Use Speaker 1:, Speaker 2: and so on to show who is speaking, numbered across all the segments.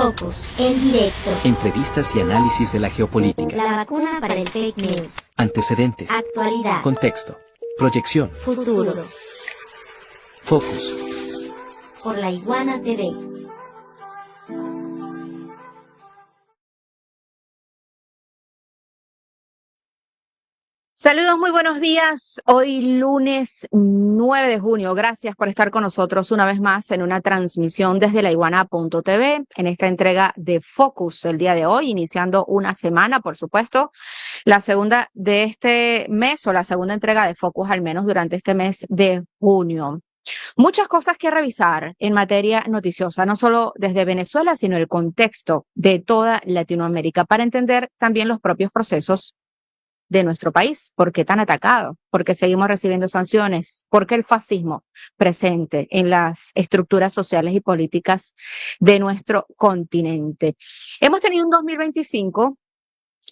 Speaker 1: Focus, en directo.
Speaker 2: Entrevistas y análisis de la geopolítica.
Speaker 1: La vacuna para el fake news.
Speaker 2: Antecedentes.
Speaker 1: Actualidad.
Speaker 2: Contexto. Proyección.
Speaker 1: Futuro.
Speaker 2: Focus.
Speaker 1: Por La Iguana TV.
Speaker 3: Saludos, muy buenos días. Hoy lunes 9 de junio. Gracias por estar con nosotros una vez más en una transmisión desde laiguana.tv en esta entrega de Focus el día de hoy, iniciando una semana, por supuesto, la segunda de este mes o la segunda entrega de Focus al menos durante este mes de junio. Muchas cosas que revisar en materia noticiosa, no solo desde Venezuela, sino el contexto de toda Latinoamérica para entender también los propios procesos de nuestro país. ¿Por qué tan atacado? ¿Por qué seguimos recibiendo sanciones? ¿Por qué el fascismo presente en las estructuras sociales y políticas de nuestro continente? Hemos tenido un 2025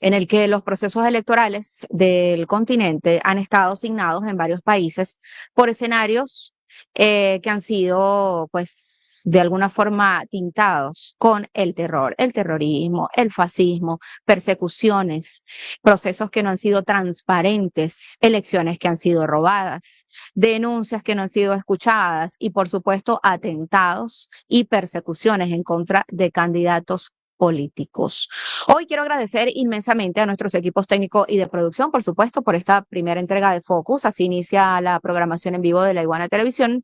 Speaker 3: en el que los procesos electorales del continente han estado asignados en varios países por escenarios que han sido, pues, de alguna forma tintados con el terror, el terrorismo, el fascismo, persecuciones, procesos que no han sido transparentes, elecciones que han sido robadas, denuncias que no han sido escuchadas y, por supuesto, atentados y persecuciones en contra de candidatos políticos. Hoy quiero agradecer inmensamente a nuestros equipos técnicos y de producción, por supuesto, por esta primera entrega de Focus. Así inicia la programación en vivo de La Iguana Televisión.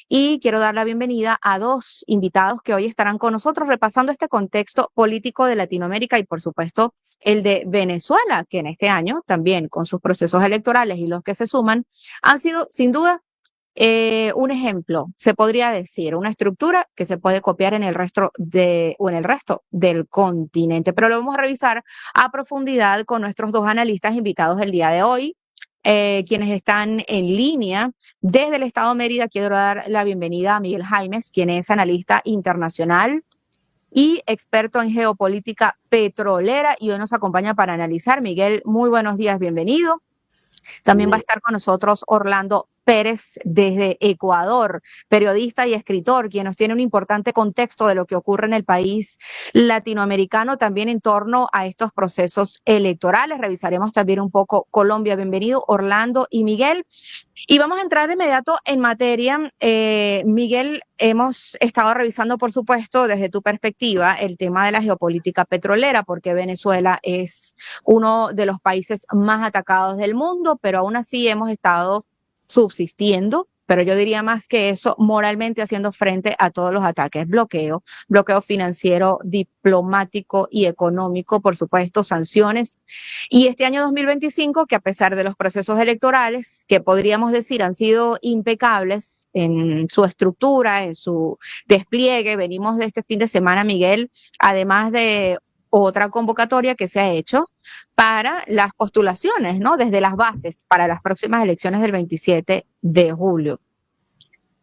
Speaker 3: Y quiero dar la bienvenida a dos invitados que hoy estarán con nosotros repasando este contexto político de Latinoamérica y, por supuesto, el de Venezuela, que en este año también con sus procesos electorales y los que se suman han sido, sin duda, un ejemplo, se podría decir, una estructura que se puede copiar en el resto del continente, pero lo vamos a revisar a profundidad con nuestros dos analistas invitados el día de hoy, quienes están en línea desde el estado de Mérida. Quiero dar la bienvenida a Miguel Jaimes, quien es analista internacional y experto en geopolítica petrolera y hoy nos acompaña para analizar. Miguel, muy buenos días, bienvenido. También va a estar con nosotros Orlando Pérez desde Ecuador, periodista y escritor, quien nos tiene un importante contexto de lo que ocurre en el país latinoamericano, también en torno a estos procesos electorales. Revisaremos también un poco Colombia. Bienvenido, Orlando y Miguel. Y vamos a entrar de inmediato en materia. Miguel, hemos estado revisando, por supuesto, desde tu perspectiva, el tema de la geopolítica petrolera, porque Venezuela es uno de los países más atacados del mundo, pero aún así hemos estado subsistiendo, pero yo diría más que eso, moralmente haciendo frente a todos los ataques, bloqueo financiero, diplomático y económico, por supuesto, sanciones. Y este año 2025, que a pesar de los procesos electorales, que podríamos decir han sido impecables en su estructura, en su despliegue, venimos de este fin de semana, Miguel, además de otra convocatoria que se ha hecho para las postulaciones, ¿no? Desde las bases para las próximas elecciones del 27 de julio.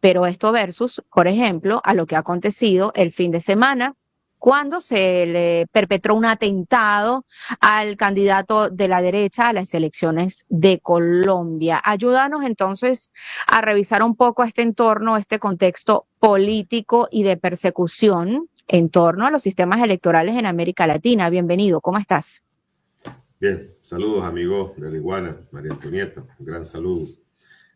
Speaker 3: Pero esto versus, por ejemplo, a lo que ha acontecido el fin de semana, cuando se le perpetró un atentado al candidato de la derecha a las elecciones de Colombia. Ayúdanos entonces a revisar un poco este entorno, este contexto político y de persecución en torno a los sistemas electorales en América Latina. Bienvenido, ¿cómo estás?
Speaker 4: Bien, saludos amigos de La Iguana, María Antonieta, un gran saludo.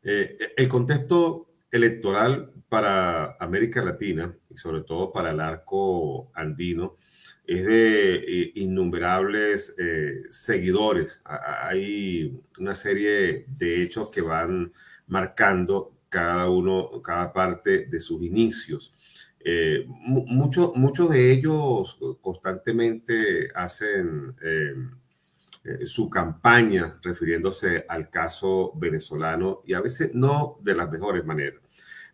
Speaker 4: El contexto electoral para América Latina y sobre todo para el arco andino es de innumerables seguidores. Hay una serie de hechos que van marcando cada parte de sus inicios. Muchos de ellos constantemente hacen su campaña refiriéndose al caso venezolano y a veces no de las mejores maneras.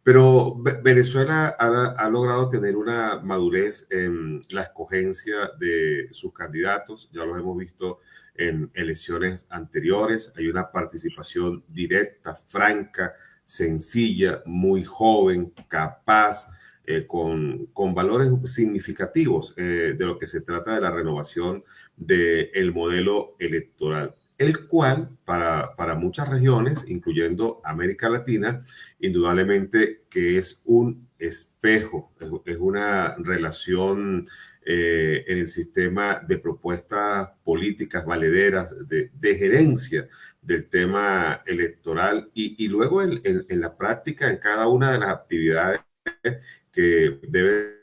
Speaker 4: Pero Venezuela ha logrado tener una madurez en la escogencia de sus candidatos. Ya los hemos visto en elecciones anteriores. Hay una participación directa, franca, sencilla, muy joven, capaz, con valores significativos de lo que se trata de la renovación del modelo electoral. el cual para muchas regiones, incluyendo América Latina, indudablemente que es un espejo, es una relación en el sistema de propuestas políticas valederas, de gerencia del tema electoral y luego en la práctica, en cada una de las actividades que deben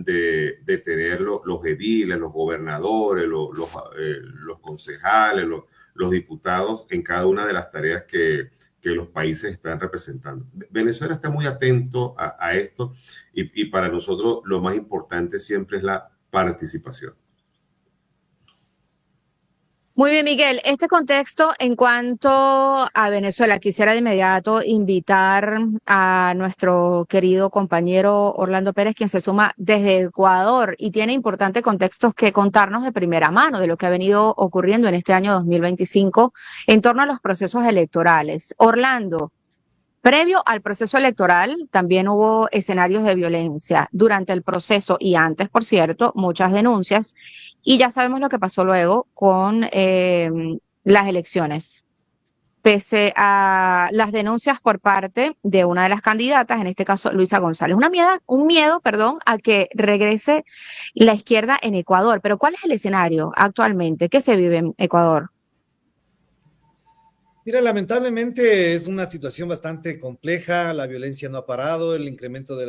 Speaker 4: de tener los ediles, los gobernadores, los concejales, los diputados en cada una de las tareas que los países están representando. Venezuela está muy atento a esto y para nosotros lo más importante siempre es la participación.
Speaker 3: Muy bien, Miguel. Este contexto en cuanto a Venezuela, quisiera de inmediato invitar a nuestro querido compañero Orlando Pérez, quien se suma desde Ecuador y tiene importantes contextos que contarnos de primera mano de lo que ha venido ocurriendo en este año 2025 en torno a los procesos electorales. Orlando, previo al proceso electoral también hubo escenarios de violencia. Durante el proceso y antes, por cierto, muchas denuncias. Y ya sabemos lo que pasó luego con las elecciones. Pese a las denuncias por parte de una de las candidatas, en este caso Luisa González. Un miedo, a que regrese la izquierda en Ecuador. Pero ¿cuál es el escenario actualmente? ¿Qué se vive en Ecuador?
Speaker 5: Mira, lamentablemente es una situación bastante compleja, la violencia no ha parado, el incremento de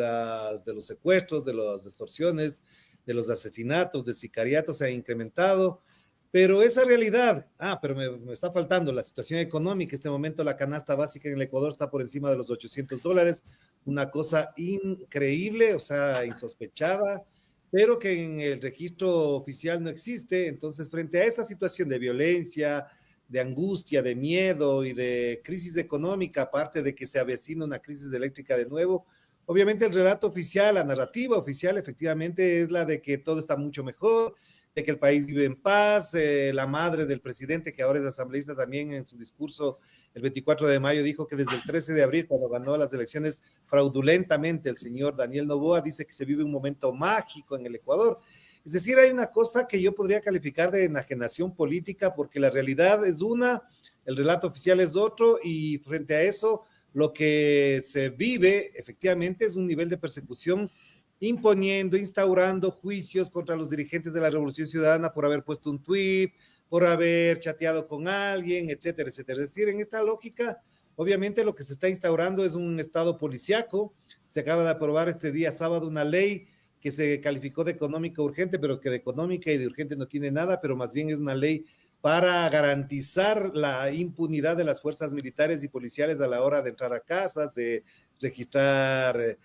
Speaker 5: los secuestros, de las extorsiones, de los asesinatos, de sicariatos se ha incrementado, pero esa realidad, pero me está faltando la situación económica, en este momento la canasta básica en el Ecuador está por encima de los $800, una cosa increíble, o sea, insospechada, pero que en el registro oficial no existe. Entonces, frente a esa situación de violencia, de angustia, de miedo y de crisis económica, aparte de que se avecina una crisis eléctrica de nuevo, obviamente el relato oficial, la narrativa oficial efectivamente es la de que todo está mucho mejor, de que el país vive en paz. La madre del presidente, que ahora es asambleísta, también en su discurso el 24 de mayo dijo que desde el 13 de abril, cuando ganó las elecciones fraudulentamente el señor Daniel Noboa, dice que se vive un momento mágico en el Ecuador. Es decir, hay una cosa que yo podría calificar de enajenación política, porque la realidad es una, el relato oficial es otro, y frente a eso, lo que se vive efectivamente es un nivel de persecución imponiendo, instaurando juicios contra los dirigentes de la Revolución Ciudadana por haber puesto un tuit, por haber chateado con alguien, etcétera, etcétera. Es decir, en esta lógica, obviamente lo que se está instaurando es un estado policíaco. Se acaba de aprobar este día sábado una ley que se calificó de económica urgente, pero que de económica y de urgente no tiene nada, pero más bien es una ley para garantizar la impunidad de las fuerzas militares y policiales a la hora de entrar a casas, de registrar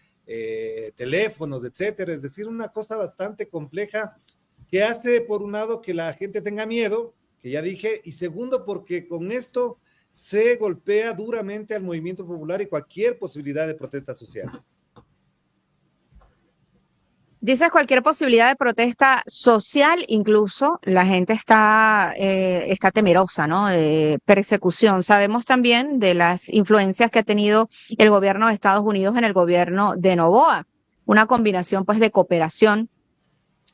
Speaker 5: teléfonos, etcétera. Es decir, una cosa bastante compleja que hace, por un lado, que la gente tenga miedo, que ya dije, y segundo, porque con esto se golpea duramente al movimiento popular y cualquier posibilidad de protesta social.
Speaker 3: Dices cualquier posibilidad de protesta social, incluso la gente está temerosa, ¿no? De persecución. Sabemos también de las influencias que ha tenido el gobierno de Estados Unidos en el gobierno de Noboa, una combinación pues de cooperación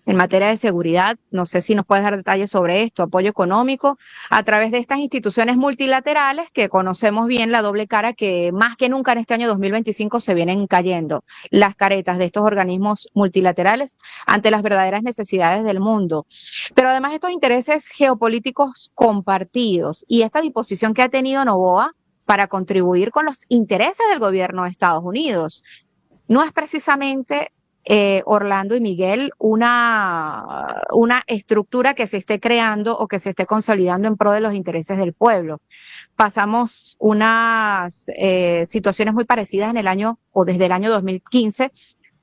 Speaker 3: en materia de seguridad. No sé si nos puedes dar detalles sobre esto, apoyo económico a través de estas instituciones multilaterales que conocemos bien la doble cara que más que nunca en este año 2025 se vienen cayendo las caretas de estos organismos multilaterales ante las verdaderas necesidades del mundo. Pero además estos intereses geopolíticos compartidos y esta disposición que ha tenido Noboa para contribuir con los intereses del gobierno de Estados Unidos no es precisamente Orlando y Miguel, una estructura que se esté creando o que se esté consolidando en pro de los intereses del pueblo. Pasamos unas situaciones muy parecidas en el año o desde el año 2015,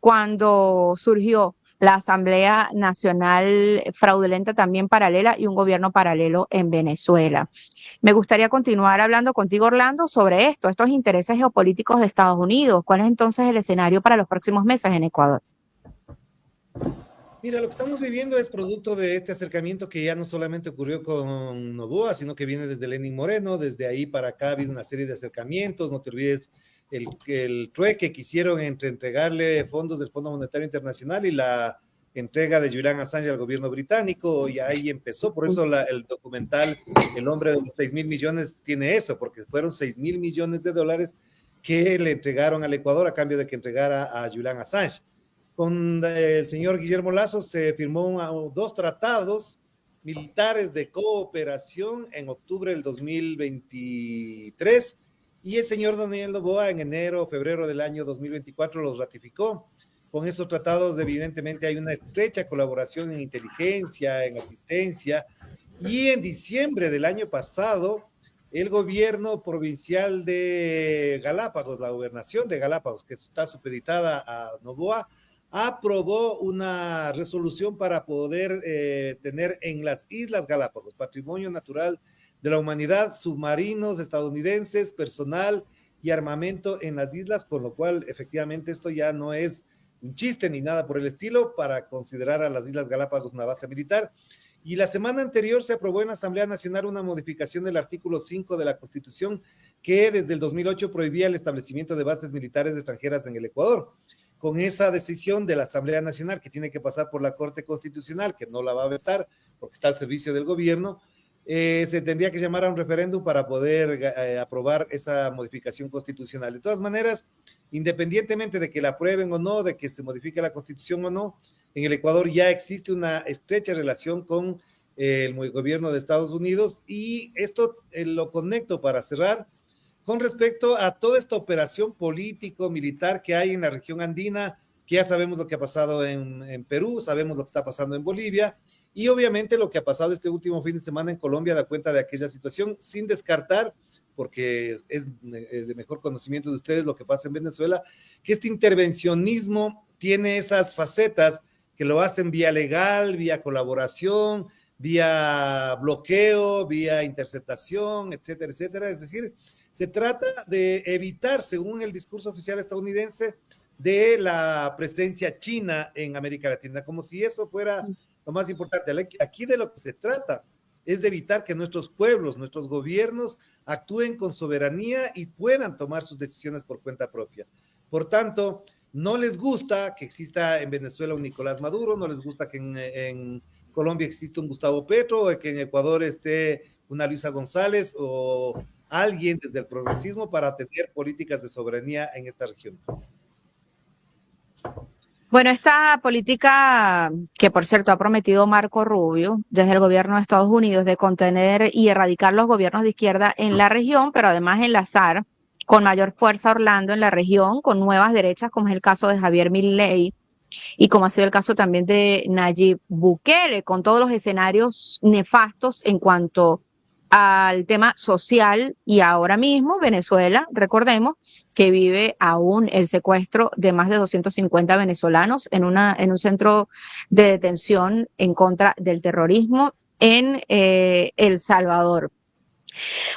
Speaker 3: cuando surgió la Asamblea Nacional fraudulenta también paralela y un gobierno paralelo en Venezuela. Me gustaría continuar hablando contigo, Orlando, sobre estos intereses geopolíticos de Estados Unidos. ¿Cuál es entonces el escenario para los próximos meses en Ecuador?
Speaker 5: Mira, lo que estamos viviendo es producto de este acercamiento que ya no solamente ocurrió con Noboa, sino que viene desde Lenín Moreno. Desde ahí para acá ha habido una serie de acercamientos. No te olvides el trueque que hicieron entre entregarle fondos del Fondo Monetario Internacional y la entrega de Julian Assange al gobierno británico, y ahí empezó. Por eso el documental El hombre de los 6.000 millones tiene eso, porque fueron 6.000 millones de dólares que le entregaron al Ecuador a cambio de que entregara a Julian Assange. Con el señor Guillermo Lasso se firmó 2 tratados militares de cooperación en octubre del 2023, y el señor Daniel Noboa en enero, febrero del año 2024 los ratificó. Con esos tratados, evidentemente, hay una estrecha colaboración en inteligencia, en asistencia, y en diciembre del año pasado, el gobierno provincial de Galápagos, la gobernación de Galápagos, que está supeditada a Noboa, aprobó una resolución para poder tener en las Islas Galápagos, patrimonio natural de la humanidad, submarinos estadounidenses, personal y armamento en las islas, con lo cual efectivamente esto ya no es un chiste ni nada por el estilo para considerar a las Islas Galápagos una base militar. Y la semana anterior se aprobó en la Asamblea Nacional una modificación del artículo 5 de la Constitución que desde el 2008 prohibía el establecimiento de bases militares extranjeras en el Ecuador. Con esa decisión de la Asamblea Nacional, que tiene que pasar por la Corte Constitucional, que no la va a vetar porque está al servicio del gobierno, se tendría que llamar a un referéndum para poder aprobar esa modificación constitucional. De todas maneras, independientemente de que la aprueben o no, de que se modifique la Constitución o no, en el Ecuador ya existe una estrecha relación con el gobierno de Estados Unidos, y esto lo conecto para cerrar con respecto a toda esta operación político-militar que hay en la región andina, que ya sabemos lo que ha pasado en Perú, sabemos lo que está pasando en Bolivia, y obviamente lo que ha pasado este último fin de semana en Colombia da cuenta de aquella situación, sin descartar, porque es de mejor conocimiento de ustedes lo que pasa en Venezuela, que este intervencionismo tiene esas facetas que lo hacen vía legal, vía colaboración, vía bloqueo, vía interceptación, etcétera, etcétera. Es decir, se trata de evitar, según el discurso oficial estadounidense, de la presencia china en América Latina, como si eso fuera lo más importante. Aquí de lo que se trata es de evitar que nuestros pueblos, nuestros gobiernos actúen con soberanía y puedan tomar sus decisiones por cuenta propia. Por tanto, no les gusta que exista en Venezuela un Nicolás Maduro, no les gusta que en Colombia exista un Gustavo Petro, o que en Ecuador esté una Luisa González o alguien desde el progresismo para tener políticas de soberanía en esta región.
Speaker 3: Bueno, esta política que, por cierto, ha prometido Marco Rubio desde el gobierno de Estados Unidos de contener y erradicar los gobiernos de izquierda en la región, pero además enlazar con mayor fuerza a Orlando en la región con nuevas derechas, como es el caso de Javier Milei y como ha sido el caso también de Nayib Bukele, con todos los escenarios nefastos en cuanto al tema social. Y ahora mismo Venezuela, recordemos que vive aún el secuestro de más de 250 venezolanos en un centro de detención en contra del terrorismo en El Salvador.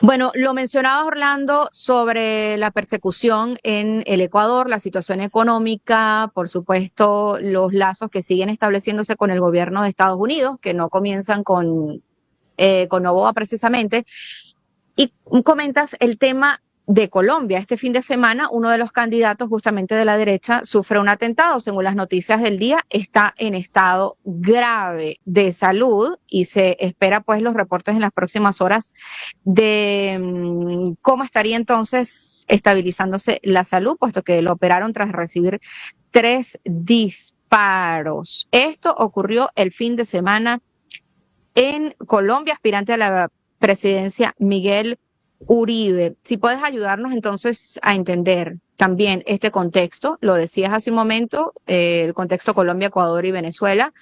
Speaker 3: Bueno, lo mencionaba Orlando sobre la persecución en el Ecuador, la situación económica, por supuesto, los lazos que siguen estableciéndose con el gobierno de Estados Unidos, que no comienzan con Noboa precisamente, y comentas el tema de Colombia. Este fin de semana, uno de los candidatos justamente de la derecha sufre un atentado. Según las noticias del día, está en estado grave de salud y se espera pues los reportes en las próximas horas de cómo estaría entonces estabilizándose la salud, puesto que lo operaron tras recibir 3 disparos. Esto ocurrió el fin de semana en Colombia. Aspirante a la presidencia Miguel Uribe. Si puedes ayudarnos entonces a entender también este contexto, lo decías hace un momento, el contexto Colombia, Ecuador y Venezuela,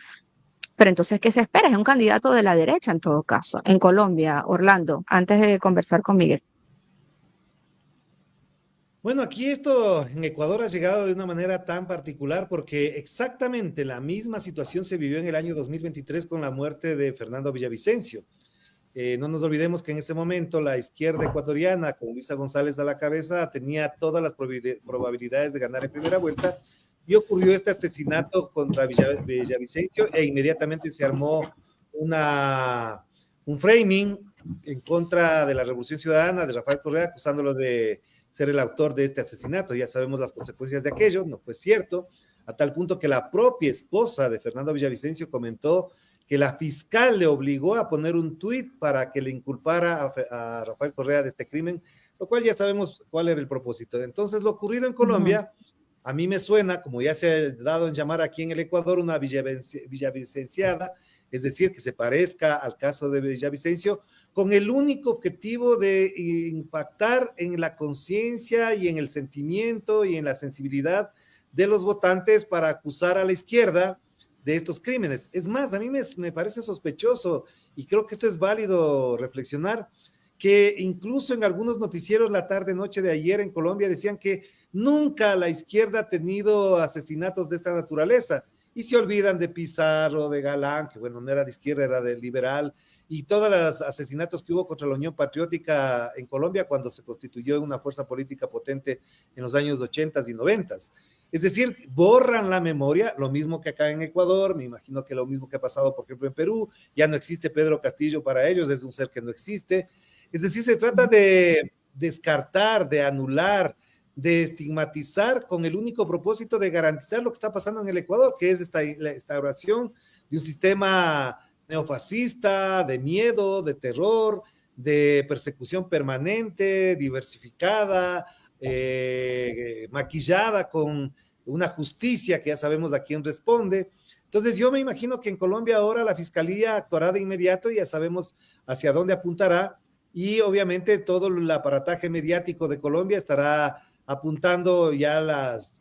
Speaker 3: pero entonces, ¿qué se espera? Es un candidato de la derecha en todo caso, en Colombia, Orlando, antes de conversar con Miguel.
Speaker 5: Bueno, aquí esto en Ecuador ha llegado de una manera tan particular porque exactamente la misma situación se vivió en el año 2023 con la muerte de Fernando Villavicencio. No nos olvidemos que en ese momento la izquierda ecuatoriana, con Luisa González a la cabeza, tenía todas las probabilidades de ganar en primera vuelta, y ocurrió este asesinato contra Villavicencio e inmediatamente se armó un framing en contra de la Revolución Ciudadana de Rafael Correa, acusándolo de ser el autor de este asesinato. Ya sabemos las consecuencias de aquello, no fue cierto, a tal punto que la propia esposa de Fernando Villavicencio comentó que la fiscal le obligó a poner un tuit para que le inculpara a Rafael Correa de este crimen, lo cual ya sabemos cuál era el propósito. Entonces, lo ocurrido en Colombia, a mí me suena, como ya se ha dado en llamar aquí en el Ecuador, una villavicenciada, es decir, que se parezca al caso de Villavicencio, con el único objetivo de impactar en la conciencia y en el sentimiento y en la sensibilidad de los votantes para acusar a la izquierda de estos crímenes. Es más, a mí me parece sospechoso, y creo que esto es válido reflexionar, que incluso en algunos noticieros la tarde-noche de ayer en Colombia decían que nunca la izquierda ha tenido asesinatos de esta naturaleza, y se olvidan de Pizarro, de Galán, que bueno, no era de izquierda, era de liberal, y todos los asesinatos que hubo contra la Unión Patriótica en Colombia cuando se constituyó en una fuerza política potente en los años 80 y 90. Es decir, borran la memoria, lo mismo que acá en Ecuador, me imagino que lo mismo que ha pasado, por ejemplo, en Perú, ya no existe Pedro Castillo para ellos, es un ser que no existe. Es decir, se trata de descartar, de anular, de estigmatizar con el único propósito de garantizar lo que está pasando en el Ecuador, que es la instauración de un sistema neofascista, de miedo, de terror, de persecución permanente, diversificada, maquillada con una justicia que ya sabemos a quién responde. Entonces yo me imagino que en Colombia ahora la fiscalía actuará de inmediato y ya sabemos hacia dónde apuntará, y obviamente todo el aparataje mediático de Colombia estará apuntando ya las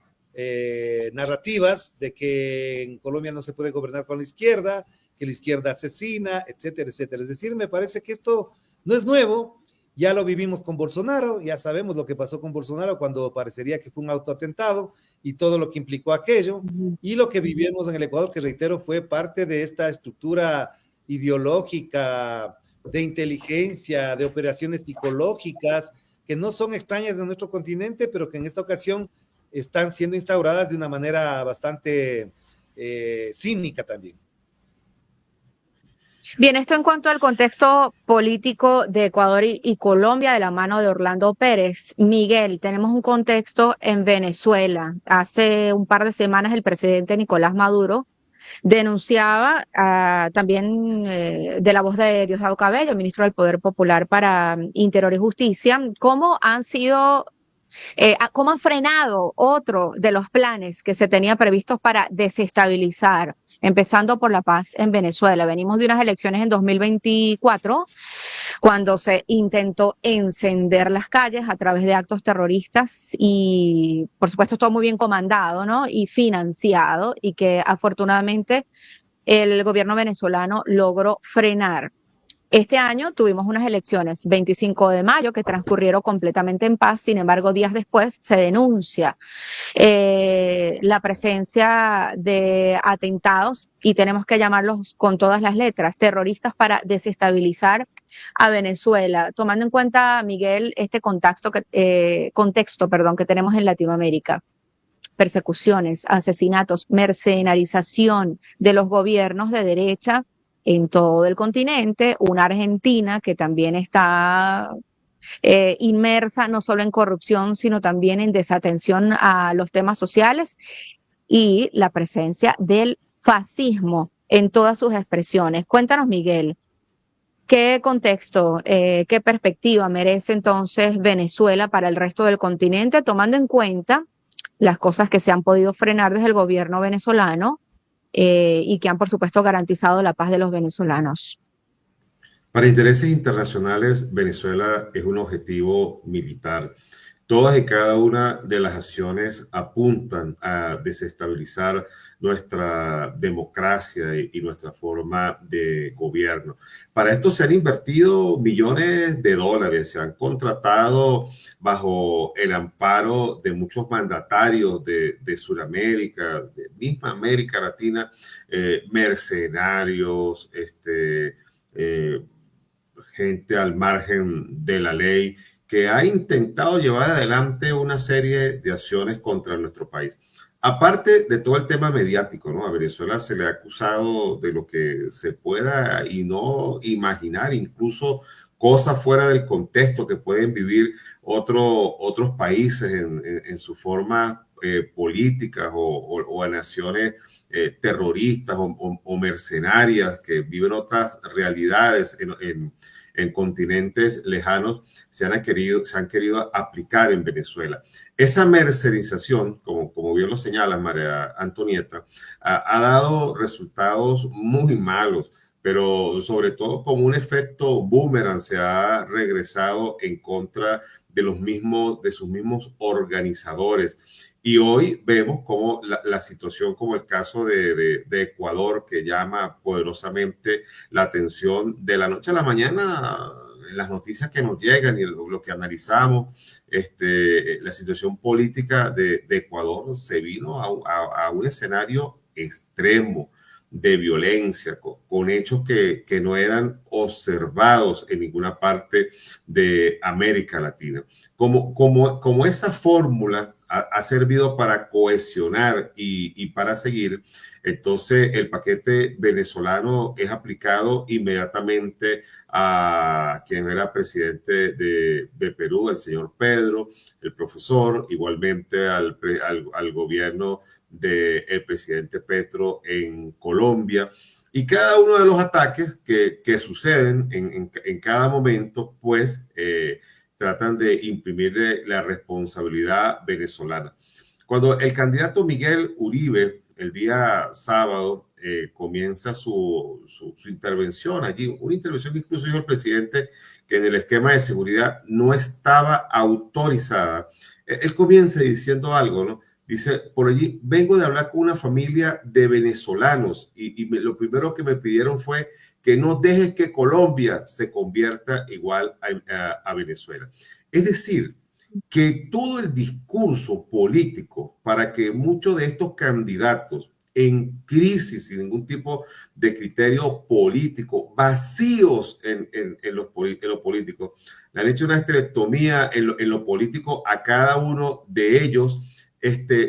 Speaker 5: narrativas de que en Colombia no se puede gobernar con la izquierda, que la izquierda asesina, etcétera, etcétera. Es decir, me parece que esto no es nuevo, ya lo vivimos con Bolsonaro, ya sabemos lo que pasó con Bolsonaro cuando parecería que fue un autoatentado y todo lo que implicó aquello, y lo que vivimos en el Ecuador, que reitero, fue parte de esta estructura ideológica, de inteligencia, de operaciones psicológicas, que no son extrañas de nuestro continente, pero que en esta ocasión están siendo instauradas de una manera bastante cínica también.
Speaker 3: Bien, esto en cuanto al contexto político de Ecuador y Colombia de la mano de Orlando Pérez. Miguel, tenemos un contexto en Venezuela. Hace un par de semanas el presidente Nicolás Maduro denunciaba también de la voz de Diosdado Cabello, ministro del Poder Popular para Interior y Justicia, cómo han frenado otro de los planes que se tenía previstos para desestabilizar, empezando por la paz en Venezuela. Venimos de unas elecciones en 2024, cuando se intentó encender las calles a través de actos terroristas y, por supuesto, todo muy bien comandado, ¿no? Y financiado, y que afortunadamente el gobierno venezolano logró frenar. Este año tuvimos unas elecciones, 25 de mayo, que transcurrieron completamente en paz. Sin embargo, días después se denuncia la presencia de atentados, y tenemos que llamarlos con todas las letras, terroristas, para desestabilizar a Venezuela, tomando en cuenta, Miguel, este contexto que tenemos en Latinoamérica. Persecuciones, asesinatos, mercenarización de los gobiernos de derecha en todo el continente, una Argentina que también está inmersa no solo en corrupción, sino también en desatención a los temas sociales, y la presencia del fascismo en todas sus expresiones. Cuéntanos, Miguel, ¿qué contexto, qué perspectiva merece entonces Venezuela para el resto del continente, tomando en cuenta las cosas que se han podido frenar desde el gobierno venezolano y que han, por supuesto, garantizado la paz de los venezolanos?
Speaker 4: Para intereses internacionales, Venezuela es un objetivo militar. Todas y cada una de las acciones apuntan a desestabilizar nuestra democracia y nuestra forma de gobierno. Para esto se han invertido millones de dólares, se han contratado bajo el amparo de muchos mandatarios de Sudamérica, de misma América Latina, mercenarios, gente al margen de la ley, que ha intentado llevar adelante una serie de acciones contra nuestro país. Aparte de todo el tema mediático, ¿no? A Venezuela se le ha acusado de lo que se pueda y no imaginar, incluso cosas fuera del contexto que pueden vivir otros países en su forma políticas o a naciones terroristas o mercenarias que viven otras realidades en continentes lejanos, se han querido aplicar en Venezuela. Esa mercenización, como bien lo señala María Antonieta, ha dado resultados muy malos, pero sobre todo como un efecto boomerang se ha regresado en contra de sus mismos organizadores. Y hoy vemos cómo la situación, como el caso de Ecuador, que llama poderosamente la atención de la noche a la mañana, en las noticias que nos llegan y lo que analizamos, la situación política de Ecuador se vino a un escenario extremo de violencia, con hechos que no eran observados en ninguna parte de América Latina. Como esa fórmula ha servido para cohesionar y para seguir, entonces el paquete venezolano es aplicado inmediatamente a quien era presidente de Perú, el señor Pedro, el profesor, igualmente al gobierno del presidente Petro en Colombia. Y cada uno de los ataques que suceden en cada momento, pues tratan de imprimirle la responsabilidad venezolana. Cuando el candidato Miguel Uribe, el día sábado, comienza su intervención allí, una intervención que incluso dijo el presidente que en el esquema de seguridad no estaba autorizada. Él comienza diciendo algo, ¿no? Dice, por allí, vengo de hablar con una familia de venezolanos y lo primero que me pidieron fue que no dejes que Colombia se convierta igual a Venezuela. Es decir, que todo el discurso político para que muchos de estos candidatos en crisis, sin ningún tipo de criterio político, vacíos en lo político, le han hecho una esterectomía en lo político a cada uno de ellos,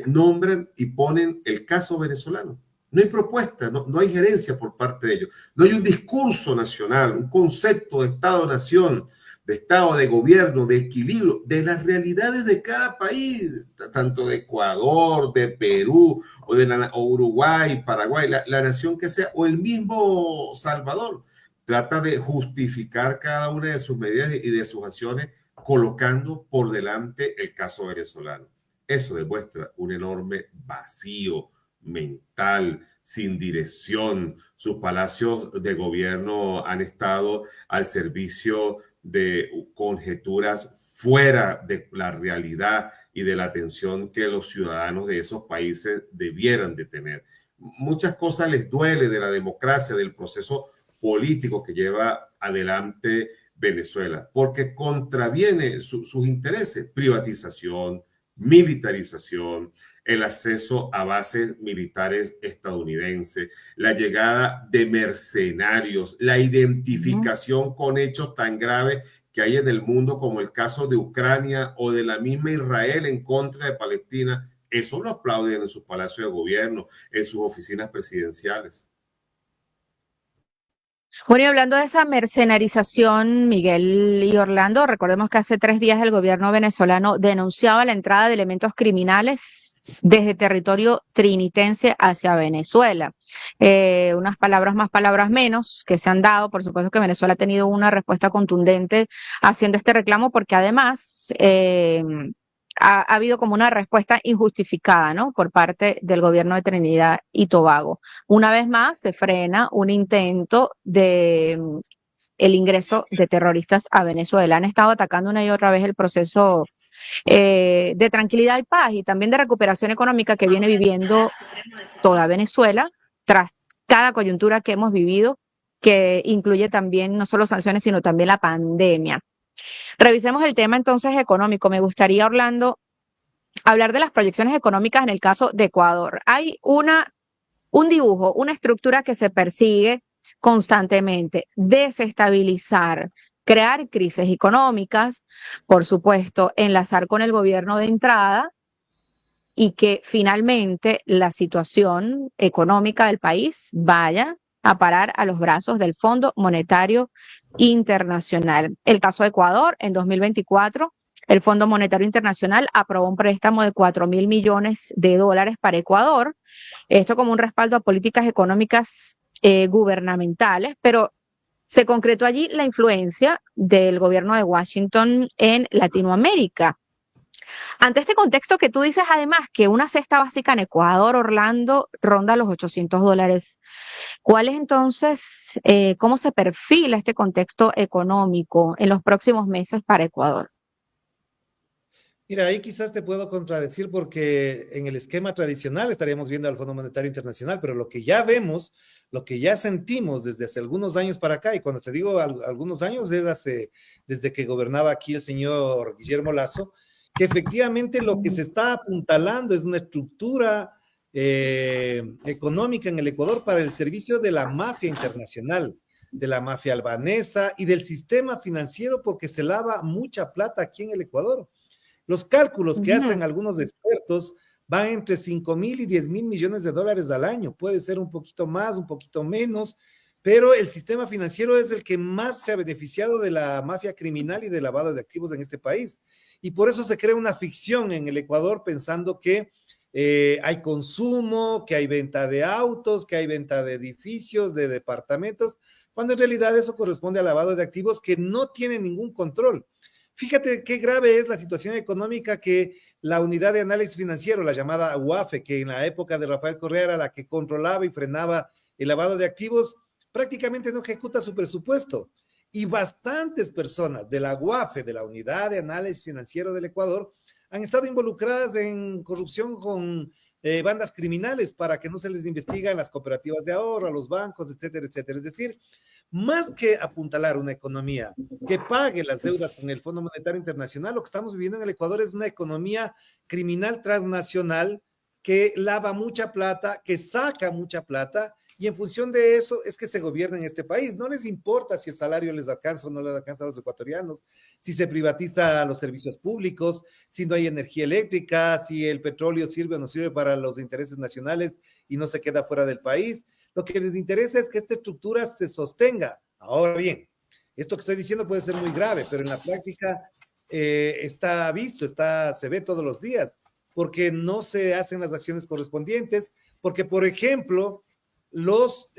Speaker 4: nombran y ponen el caso venezolano. No hay propuesta, no hay gerencia por parte de ellos. No hay un discurso nacional, un concepto de Estado-nación, de Estado, de gobierno, de equilibrio, de las realidades de cada país, tanto de Ecuador, de Perú, o Uruguay, Paraguay, la nación que sea, o el mismo Salvador. Trata de justificar cada una de sus medidas y de sus acciones colocando por delante el caso venezolano. Eso demuestra un enorme vacío mental, sin dirección. Sus palacios de gobierno han estado al servicio de conjeturas fuera de la realidad y de la atención que los ciudadanos de esos países debieran de tener. Muchas cosas les duele de la democracia, del proceso político que lleva adelante Venezuela, porque contraviene sus intereses, privatización, militarización, el acceso a bases militares estadounidenses, la llegada de mercenarios, la identificación con hechos tan graves que hay en el mundo como el caso de Ucrania o de la misma Israel en contra de Palestina. Eso lo aplauden en sus palacios de gobierno, en sus oficinas presidenciales.
Speaker 3: Bueno, y hablando de esa mercenarización, Miguel y Orlando, recordemos que hace 3 días el gobierno venezolano denunciaba la entrada de elementos criminales desde territorio trinitense hacia Venezuela. Unas palabras más, palabras menos que se han dado. Por supuesto que Venezuela ha tenido una respuesta contundente haciendo este reclamo porque además ha habido como una respuesta injustificada, ¿no? Por parte del gobierno de Trinidad y Tobago. Una vez más se frena un intento de el ingreso de terroristas a Venezuela. Han estado atacando una y otra vez el proceso de tranquilidad y paz y también de recuperación económica que viene viviendo toda Venezuela tras cada coyuntura que hemos vivido, que incluye también no solo sanciones, sino también la pandemia. Revisemos el tema entonces económico. Me gustaría, Orlando, hablar de las proyecciones económicas en el caso de Ecuador. Hay un dibujo, una estructura que se persigue constantemente: desestabilizar, crear crisis económicas, por supuesto, enlazar con el gobierno de entrada y que finalmente la situación económica del país vaya a parar a los brazos del Fondo Monetario Internacional. El caso de Ecuador, en 2024, el Fondo Monetario Internacional aprobó un préstamo de 4.000 millones de dólares para Ecuador, esto como un respaldo a políticas económicas gubernamentales, pero se concretó allí la influencia del gobierno de Washington en Latinoamérica. Ante este contexto que tú dices, además, que una cesta básica en Ecuador, Orlando, ronda los $800, ¿cuál es entonces, cómo se perfila este contexto económico en los próximos meses para Ecuador?
Speaker 5: Mira, ahí quizás te puedo contradecir porque en el esquema tradicional estaríamos viendo al Fondo Monetario Internacional, pero lo que ya vemos, lo que ya sentimos desde hace algunos años para acá, y cuando te digo algunos años es desde que gobernaba aquí el señor Guillermo Lasso, que efectivamente lo que se está apuntalando es una estructura económica en el Ecuador para el servicio de la mafia internacional, de la mafia albanesa y del sistema financiero, porque se lava mucha plata aquí en el Ecuador. Los cálculos que hacen algunos expertos van entre 5.000 y 10.000 millones de dólares al año. Puede ser un poquito más, un poquito menos, pero el sistema financiero es el que más se ha beneficiado de la mafia criminal y de lavado de activos en este país. Y por eso se crea una ficción en el Ecuador pensando que hay consumo, que hay venta de autos, que hay venta de edificios, de departamentos, cuando en realidad eso corresponde al lavado de activos que no tiene ningún control. Fíjate qué grave es la situación económica que la unidad de análisis financiero, la llamada UAFE, que en la época de Rafael Correa era la que controlaba y frenaba el lavado de activos, prácticamente no ejecuta su presupuesto. Y bastantes personas de la UAFE, de la unidad de análisis financiero del Ecuador, han estado involucradas en corrupción con bandas criminales para que no se les investiga en las cooperativas de ahorro, a los bancos, etcétera, etcétera. Es decir, más que apuntalar una economía que pague las deudas con el Fondo Monetario Internacional, lo que estamos viviendo en el Ecuador es una economía criminal transnacional que lava mucha plata, que saca mucha plata, y en función de eso es que se gobierna en este país. No les importa si el salario les alcanza o no les alcanza a los ecuatorianos, si se privatiza los servicios públicos, si no hay energía eléctrica, si el petróleo sirve o no sirve para los intereses nacionales y no se queda fuera del país. Lo que les interesa es que esta estructura se sostenga. Ahora bien, esto que estoy diciendo puede ser muy grave, pero en la práctica está visto, se ve todos los días, porque no se hacen las acciones correspondientes, porque, por ejemplo, las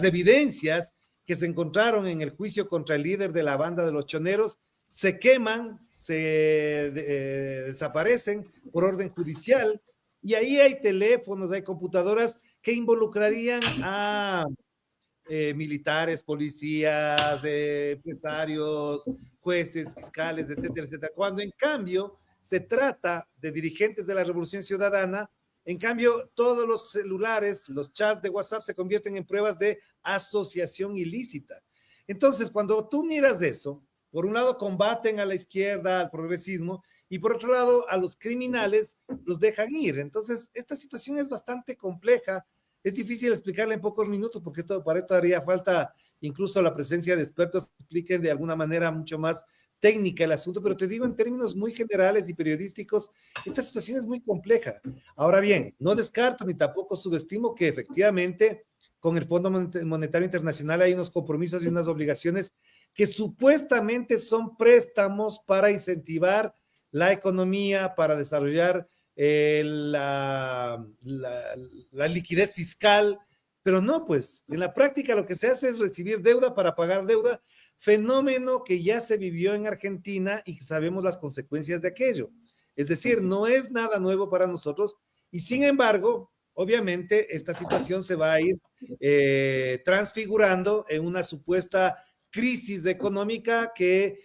Speaker 5: evidencias que se encontraron en el juicio contra el líder de la banda de los choneros se queman, se desaparecen por orden judicial, y ahí hay teléfonos, hay computadoras que involucrarían a militares, policías, empresarios, jueces, fiscales, etcétera, etcétera, cuando en cambio se trata de dirigentes de la Revolución Ciudadana. En cambio, todos los celulares, los chats de WhatsApp se convierten en pruebas de asociación ilícita. Entonces, cuando tú miras eso, por un lado combaten a la izquierda, al progresismo, y por otro lado a los criminales los dejan ir. Entonces, esta situación es bastante compleja. Es difícil explicarla en pocos minutos porque para esto haría falta incluso la presencia de expertos que expliquen de alguna manera mucho más técnica el asunto, pero te digo en términos muy generales y periodísticos, esta situación es muy compleja. Ahora bien, no descarto ni tampoco subestimo que efectivamente con el Fondo Monetario Internacional hay unos compromisos y unas obligaciones que supuestamente son préstamos para incentivar la economía, para desarrollar la liquidez fiscal, pero no, pues en la práctica lo que se hace es recibir deuda para pagar deuda, fenómeno que ya se vivió en Argentina y que sabemos las consecuencias de aquello. Es decir, no es nada nuevo para nosotros y sin embargo, obviamente esta situación se va a ir transfigurando en una supuesta crisis económica que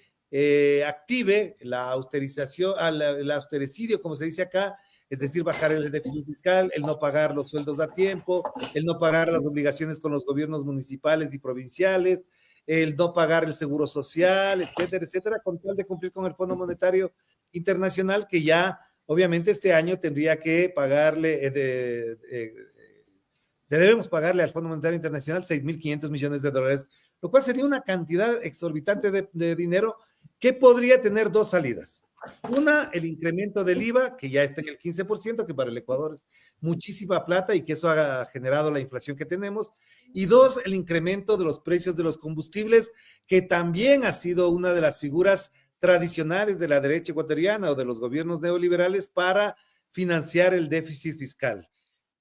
Speaker 5: active la austerización, el austericidio, como se dice acá, es decir, bajar el déficit fiscal, el no pagar los sueldos a tiempo, el no pagar las obligaciones con los gobiernos municipales y provinciales, el no pagar el seguro social, etcétera, etcétera, con tal de cumplir con el Fondo Monetario Internacional, que ya obviamente este año tendría que pagarle, debemos pagarle al Fondo Monetario Internacional 6.500 millones de dólares, lo cual sería una cantidad exorbitante de dinero que podría tener dos salidas. Una, el incremento del IVA, que ya está en el 15%, que para el Ecuador es muchísima plata y que eso ha generado la inflación que tenemos. Y dos, el incremento de los precios de los combustibles, que también ha sido una de las figuras tradicionales de la derecha ecuatoriana o de los gobiernos neoliberales para financiar el déficit fiscal.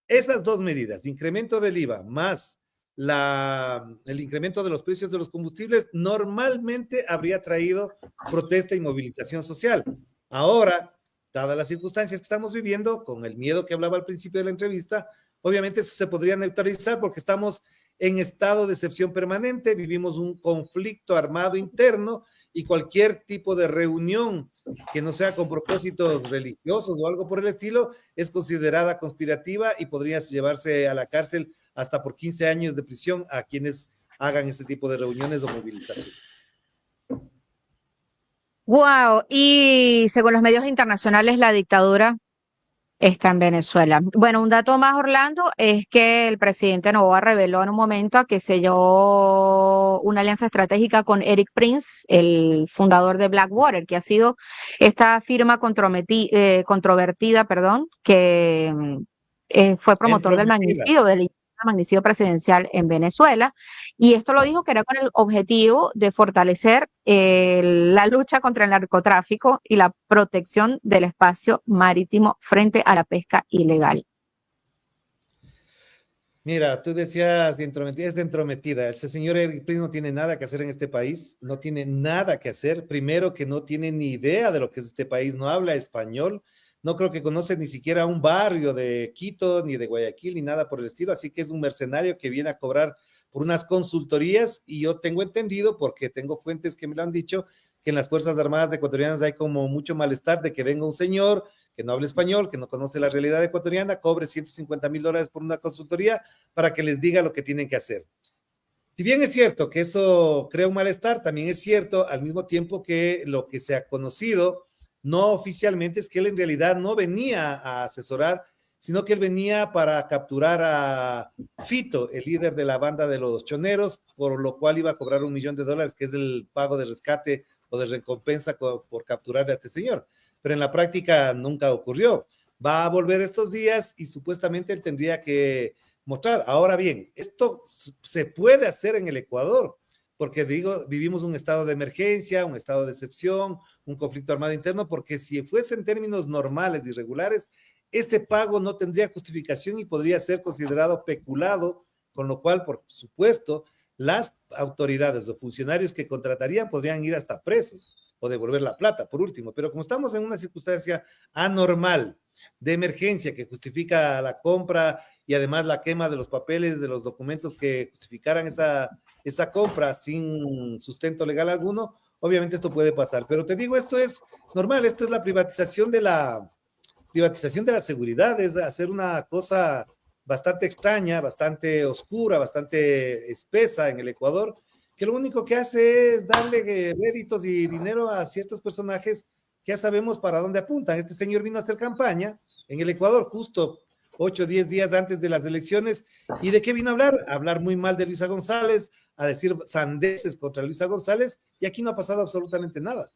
Speaker 5: Esas dos medidas, el incremento del IVA más el incremento de los precios de los combustibles, normalmente habría traído protesta y movilización social. Ahora, dadas las circunstancias que estamos viviendo, con el miedo que hablaba al principio de la entrevista, obviamente eso se podría neutralizar porque estamos en estado de excepción permanente, vivimos un conflicto armado interno y cualquier tipo de reunión que no sea con propósitos religiosos o algo por el estilo es considerada conspirativa y podría llevarse a la cárcel hasta por 15 años de prisión a quienes hagan este tipo de reuniones o movilizaciones.
Speaker 3: Wow, y según los medios internacionales, la dictadura está en Venezuela. Bueno, un dato más, Orlando, es que el presidente Noboa reveló en un momento que selló una alianza estratégica con Eric Prince, el fundador de Blackwater, que ha sido esta firma controvertida, que fue promotor del magnicidio presidencial en Venezuela, y esto lo dijo que era con el objetivo de fortalecer la lucha contra el narcotráfico y la protección del espacio marítimo frente a la pesca ilegal.
Speaker 5: Mira, tú decías es de entrometida. Ese señor Eric Prince no tiene nada que hacer en este país, no tiene nada que hacer. Primero que no tiene ni idea de lo que es este país, no habla español. No creo que conoce ni siquiera un barrio de Quito, ni de Guayaquil, ni nada por el estilo, así que es un mercenario que viene a cobrar por unas consultorías y yo tengo entendido, porque tengo fuentes que me lo han dicho, que en las Fuerzas Armadas ecuatorianas hay como mucho malestar de que venga un señor que no habla español, que no conoce la realidad ecuatoriana, cobre $150,000 por una consultoría para que les diga lo que tienen que hacer. Si bien es cierto que eso crea un malestar, también es cierto al mismo tiempo que lo que se ha conocido no oficialmente es que él en realidad no venía a asesorar, sino que él venía para capturar a Fito, el líder de la banda de los choneros, por lo cual iba a cobrar $1 millón, que es el pago de rescate o de recompensa por capturar a este señor. Pero en la práctica nunca ocurrió. Va a volver estos días y supuestamente él tendría que mostrar. Ahora bien, esto se puede hacer en el Ecuador, porque vivimos un estado de emergencia, un estado de excepción, un conflicto armado interno, porque si fuese en términos normales y regulares, ese pago no tendría justificación y podría ser considerado peculado, con lo cual, por supuesto, las autoridades o funcionarios que contratarían podrían ir hasta presos o devolver la plata, por último. Pero como estamos en una circunstancia anormal, de emergencia, que justifica la compra y además la quema de los papeles, de los documentos que justificaran esa compra sin sustento legal alguno, obviamente esto puede pasar. Pero te digo, esto es normal, esto es la privatización de la seguridad, es hacer una cosa bastante extraña, bastante oscura, bastante espesa en el Ecuador, que lo único que hace es darle réditos y dinero a ciertos personajes que ya sabemos para dónde apuntan. Este señor vino a hacer campaña en el Ecuador justo 8 o 10 días antes de las elecciones. ¿Y de qué vino a hablar? A hablar muy mal de Luisa González, a decir sandeces contra Luisa González, y aquí no ha pasado absolutamente nada.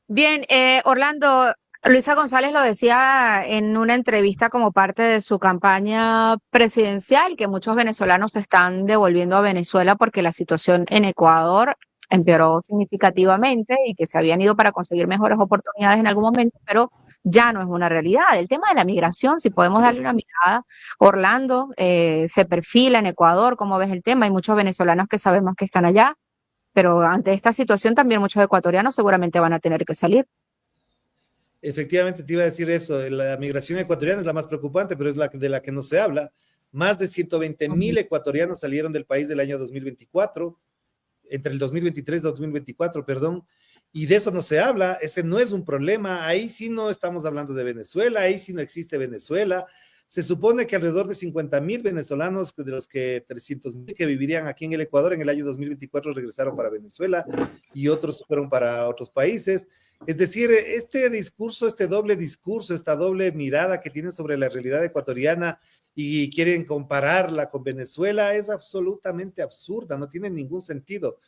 Speaker 3: Bien, Orlando, Luisa González lo decía en una entrevista como parte de su campaña presidencial, que muchos venezolanos se están devolviendo a Venezuela porque la situación en Ecuador empeoró significativamente y que se habían ido para conseguir mejores oportunidades en algún momento, pero ya no es una realidad. El tema de la migración, si podemos darle una mirada, Orlando, se perfila en Ecuador, ¿cómo ves el tema? Hay muchos venezolanos que sabemos que están allá, pero ante esta situación también muchos ecuatorianos seguramente van a tener que salir.
Speaker 5: Efectivamente, te iba a decir eso. La migración ecuatoriana es la más preocupante, pero es de la que no se habla. Más de 120,000 ecuatorianos salieron del país del año 2024, entre el 2023 y 2024, perdón, y de eso no se habla. Ese no es un problema. Ahí sí no estamos hablando de Venezuela, ahí sí no existe Venezuela. Se supone que alrededor de 50,000 venezolanos, de los que 300,000 que vivirían aquí en el Ecuador en el año 2024 regresaron para Venezuela y otros fueron para otros países. Es decir, este discurso, este doble discurso, esta doble mirada que tienen sobre la realidad ecuatoriana y quieren compararla con Venezuela es absolutamente absurda, no tiene ningún sentido.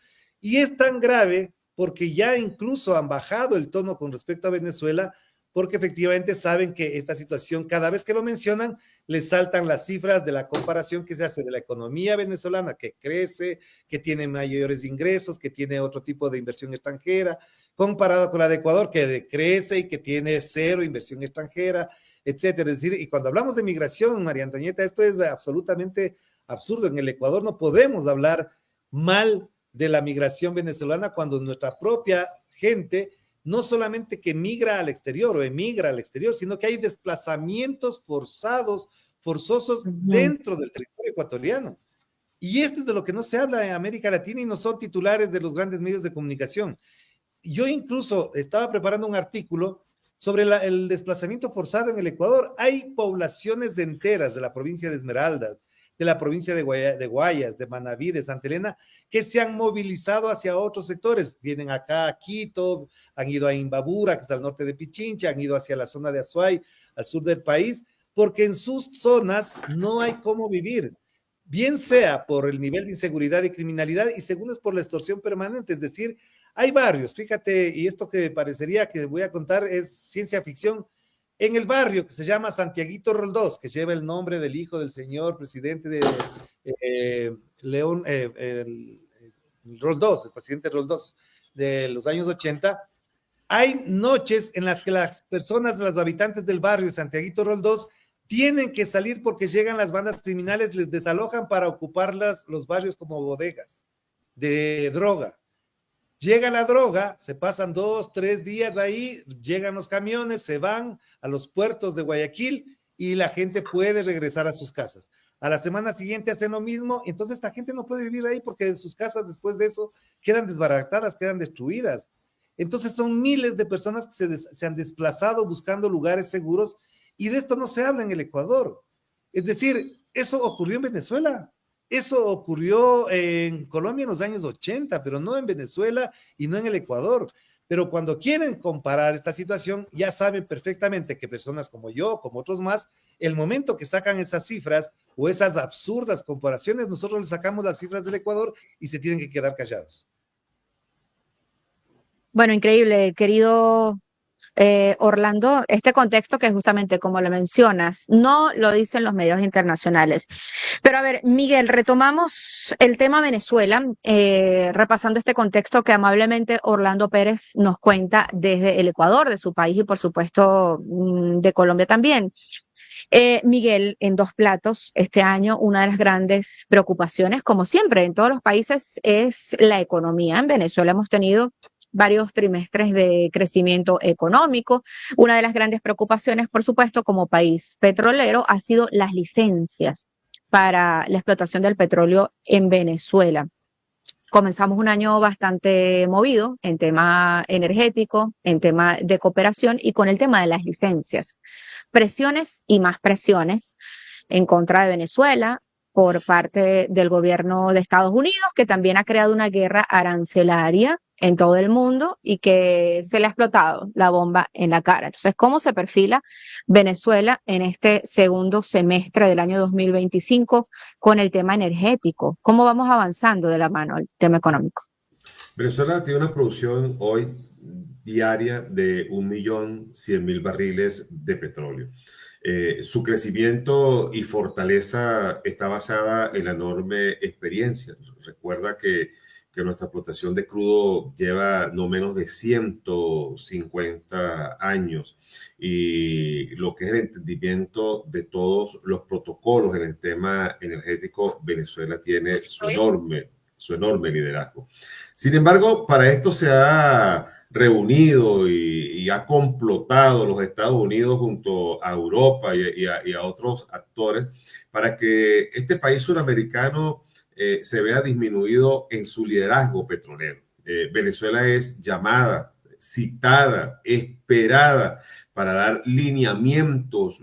Speaker 5: Y es tan grave porque ya incluso han bajado el tono con respecto a Venezuela, porque efectivamente saben que esta situación, cada vez que lo mencionan, les saltan las cifras de la comparación que se hace de la economía venezolana, que crece, que tiene mayores ingresos, que tiene otro tipo de inversión extranjera, comparado con la de Ecuador, que decrece y que tiene cero inversión extranjera, etcétera. Es decir, y cuando hablamos de migración, María Antonieta, esto es absolutamente absurdo. En el Ecuador no podemos hablar mal de la migración venezolana cuando nuestra propia gente no solamente que migra al exterior o emigra al exterior, sino que hay desplazamientos forzosos dentro del territorio ecuatoriano. Y esto es de lo que no se habla en América Latina y no son titulares de los grandes medios de comunicación. Yo incluso estaba preparando un artículo sobre el desplazamiento forzado en el Ecuador. Hay poblaciones enteras de la provincia de Esmeraldas, de la provincia de Guayas, de Manabí, de Santa Elena, que se han movilizado hacia otros sectores. Vienen acá a Quito, han ido a Imbabura, que está al norte de Pichincha, han ido hacia la zona de Azuay, al sur del país, porque en sus zonas no hay cómo vivir, bien sea por el nivel de inseguridad y criminalidad, y segundo es por la extorsión permanente. Es decir, hay barrios, fíjate, y esto que parecería que voy a contar es ciencia ficción, en el barrio que se llama Santiaguito Roldós, que lleva el nombre del hijo del señor presidente de Roldós, el presidente Roldós de los años 80, hay noches en las que las personas, los habitantes del barrio Santiaguito Roldós, tienen que salir porque llegan las bandas criminales, les desalojan para ocupar los barrios como bodegas de droga. Llega la droga, se pasan 2, 3 días ahí, llegan los camiones, se van a los puertos de Guayaquil y la gente puede regresar a sus casas. A la semana siguiente hacen lo mismo, entonces esta gente no puede vivir ahí porque sus casas después de eso quedan desbaratadas, quedan destruidas. Entonces son miles de personas que se han desplazado buscando lugares seguros y de esto no se habla en el Ecuador. Es decir, eso ocurrió en Venezuela. Eso ocurrió en Colombia en los años 80, pero no en Venezuela y no en el Ecuador. Pero cuando quieren comparar esta situación, ya saben perfectamente que personas como yo, como otros más, el momento que sacan esas cifras o esas absurdas comparaciones, nosotros les sacamos las cifras del Ecuador y se tienen que quedar callados.
Speaker 3: Bueno, increíble, querido Orlando, este contexto que justamente como lo mencionas, no lo dicen los medios internacionales. Pero a ver, Miguel, retomamos el tema Venezuela, repasando este contexto que amablemente Orlando Pérez nos cuenta desde el Ecuador, de su país y por supuesto de Colombia también. Miguel, en dos platos, este año una de las grandes preocupaciones, como siempre en todos los países, es la economía. En Venezuela hemos tenido varios trimestres de crecimiento económico. Una de las grandes preocupaciones, por supuesto, como país petrolero, ha sido las licencias para la explotación del petróleo en Venezuela. Comenzamos un año bastante movido en tema energético, en tema de cooperación y con el tema de las licencias. Presiones y más presiones en contra de Venezuela por parte del gobierno de Estados Unidos, que también ha creado una guerra arancelaria en todo el mundo y que se le ha explotado la bomba en la cara. Entonces, ¿cómo se perfila Venezuela en este segundo semestre del año 2025 con el tema energético? ¿Cómo vamos avanzando de la mano al tema económico?
Speaker 4: Venezuela tiene una producción hoy diaria de 1.100.000 barriles de petróleo. Su crecimiento y fortaleza está basada en la enorme experiencia. Recuerda que nuestra explotación de crudo lleva no menos de 150 años y lo que es el entendimiento de todos los protocolos en el tema energético, Venezuela tiene su enorme liderazgo. Sin embargo, para esto se ha reunido y ha complotado los Estados Unidos junto a Europa y a otros actores para que este país suramericano se vea disminuido en su liderazgo petrolero. Venezuela es llamada, citada, esperada para dar lineamientos,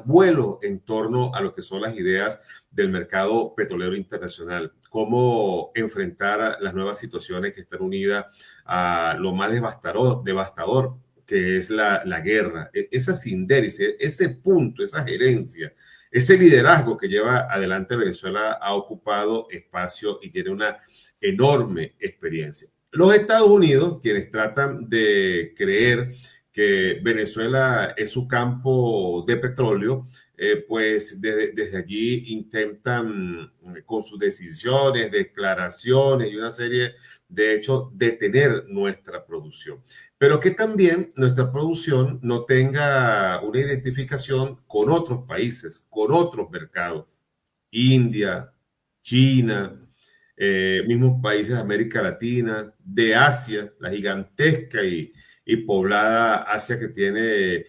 Speaker 4: vuelos en torno a lo que son las ideas del mercado petrolero internacional, cómo enfrentar las nuevas situaciones que están unidas a lo más devastador que es la guerra, esa sindéresis, ese punto, esa gerencia, ese liderazgo que lleva adelante Venezuela ha ocupado espacio y tiene una enorme experiencia. Los Estados Unidos, quienes tratan de creer que Venezuela es su campo de petróleo, pues desde allí intentan con sus decisiones, declaraciones y una serie de hechos detener nuestra producción. Pero que también nuestra producción no tenga una identificación con otros países, con otros mercados. India, China, mismos países de América Latina, de Asia, la gigantesca y poblada Asia que tiene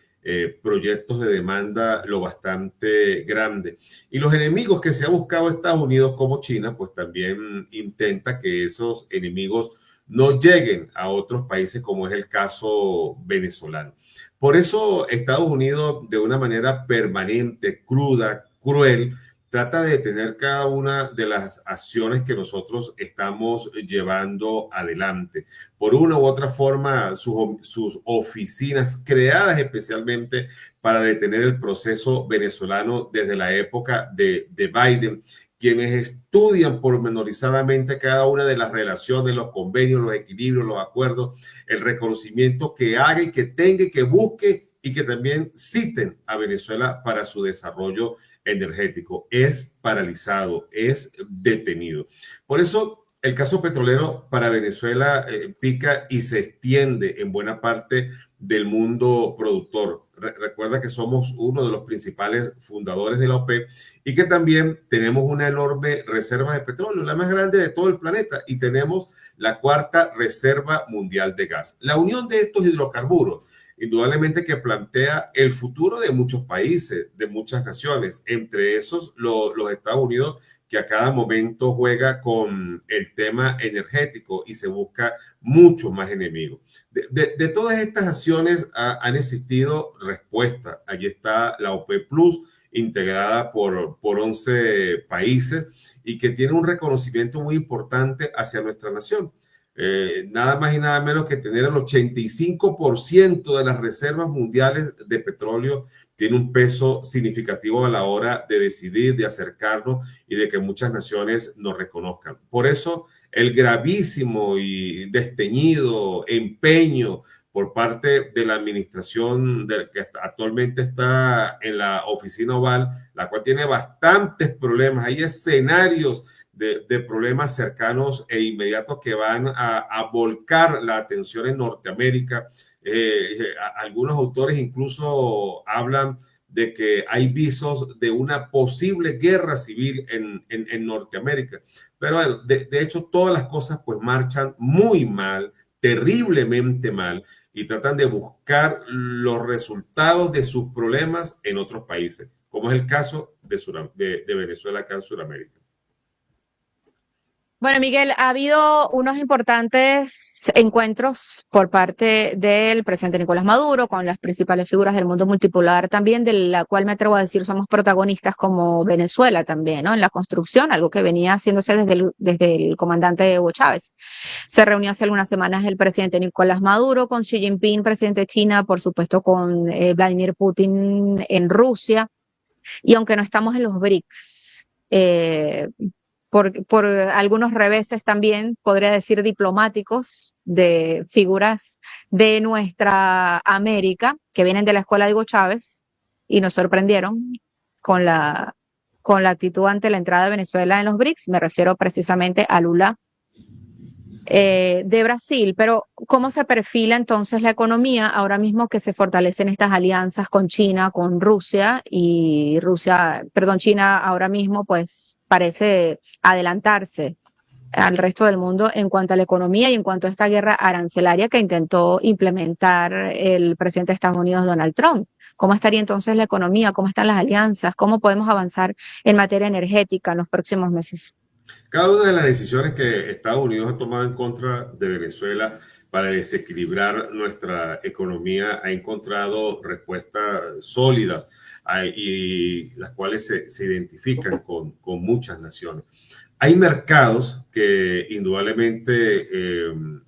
Speaker 4: proyectos de demanda lo bastante grande. Y los enemigos que se ha buscado Estados Unidos como China, pues también intenta que esos enemigos no lleguen a otros países como es el caso venezolano. Por eso Estados Unidos de una manera permanente, cruda, cruel, trata de detener cada una de las acciones que nosotros estamos llevando adelante. Por una u otra forma, sus oficinas creadas especialmente para detener el proceso venezolano desde la época de Biden, quienes estudian pormenorizadamente cada una de las relaciones, los convenios, los equilibrios, los acuerdos, el reconocimiento que haga y que tenga y que busque y que también citen a Venezuela para su desarrollo energético. Es paralizado, es detenido. Por eso el caso petrolero para Venezuela pica y se extiende en buena parte del mundo productor. Recuerda que somos uno de los principales fundadores de la OPEP y que también tenemos una enorme reserva de petróleo, la más grande de todo el planeta, y tenemos la cuarta reserva mundial de gas. La unión de estos hidrocarburos indudablemente que plantea el futuro de muchos países, de muchas naciones, entre esos los Estados Unidos, que a cada momento juega con el tema energético y se busca muchos más enemigos. De todas estas acciones han existido respuestas. Allí está la OPEP Plus, integrada por 11 países y que tiene un reconocimiento muy importante hacia nuestra nación. Nada más y nada menos que tener el 85% de las reservas mundiales de petróleo tiene un peso significativo a la hora de decidir, de acercarnos y de que muchas naciones nos reconozcan. Por eso el gravísimo y desteñido empeño por parte de la administración que actualmente está en la oficina oval, la cual tiene bastantes problemas. Hay escenarios de problemas cercanos e inmediatos que van a volcar la atención en Norteamérica. Algunos autores incluso hablan de que hay visos de una posible guerra civil en Norteamérica. Pero de hecho todas las cosas pues marchan muy mal, terriblemente mal, y tratan de buscar los resultados de sus problemas en otros países, como es el caso de Venezuela acá en Sudamérica.
Speaker 3: Bueno, Miguel, ha habido unos importantes encuentros por parte del presidente Nicolás Maduro con las principales figuras del mundo multipolar también, de la cual me atrevo a decir somos protagonistas como Venezuela también, ¿no? En la construcción, algo que venía haciéndose desde el comandante Hugo Chávez. Se reunió hace algunas semanas el presidente Nicolás Maduro con Xi Jinping, presidente de China, por supuesto con Vladimir Putin en Rusia, y aunque no estamos en los BRICS, por algunos reveses también, podría decir diplomáticos, de figuras de nuestra América, que vienen de la escuela de Hugo Chávez y nos sorprendieron con la actitud ante la entrada de Venezuela en los BRICS. Me refiero precisamente a Lula de Brasil. Pero ¿cómo se perfila entonces la economía ahora mismo que se fortalecen estas alianzas con China, con Rusia, y China ahora mismo pues parece adelantarse al resto del mundo en cuanto a la economía y en cuanto a esta guerra arancelaria que intentó implementar el presidente de Estados Unidos, Donald Trump? ¿Cómo estaría entonces la economía? ¿Cómo están las alianzas? ¿Cómo podemos avanzar en materia energética en los próximos meses?
Speaker 4: Cada una de las decisiones que Estados Unidos ha tomado en contra de Venezuela para desequilibrar nuestra economía ha encontrado respuestas sólidas y las cuales se identifican con muchas naciones. Hay mercados que indudablemente